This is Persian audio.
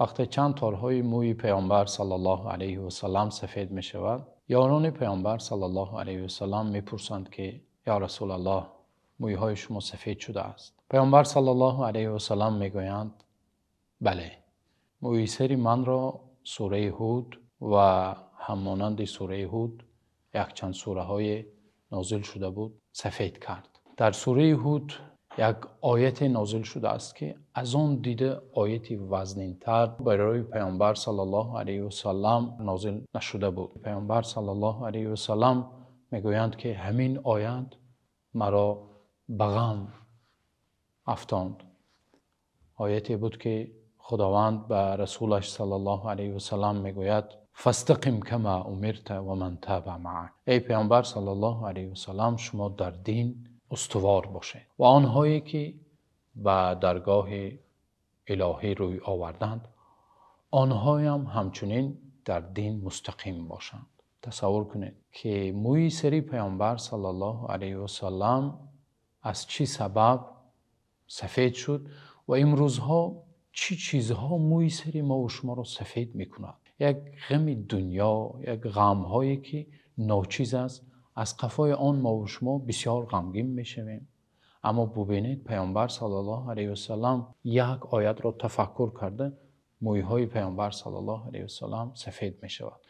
وقتی چند تارهای موی پیامبر صلی الله علیه و سلم سفید می شود، یاران پیامبر صلی الله علیه و سلم می پرسند که یا رسول الله، مویهای شما سفید شده است. پیامبر صلی الله علیه و سلم می گویند بله، موی سری من را سوره هود و همانند سوره هود یک چند سوره های نازل شده بود سفید کرد. در سوره هود یک آیت نازل شده است که از آن دیده آیتی وزنین‌تر برای پیامبر صلی الله علیه و سلم نازل نشده بود. پیامبر صلی الله علیه و سلم میگویند که همین آیت مرا به غم افکند. آیتی بود که خداوند به رسولش صلی الله علیه و سلم میگوید فاستقم کما امرت و من تاب معک. ای پیامبر صلی الله علیه و سلم، شما در دین استوار باشید و آنهایی که به درگاه الهی روی آوردند آنهایی هم همچنین در دین مستقیم باشند. تصور کنید که موی سری پیامبر صلی الله علیه و سلم از چی سبب سفید شد و امروزها چی چیزها موی سری ما و شما را سفید میکند. یک غم دنیا، یک غمهایی که ناچیز است، از قفای آن ما و شما بسیار غمگین میشویم. اما ببینید پیامبر صلی الله علیه و سلم یک آیت را تفکر کرده، مویهای پیامبر صلی الله علیه و سلم سفید می شود.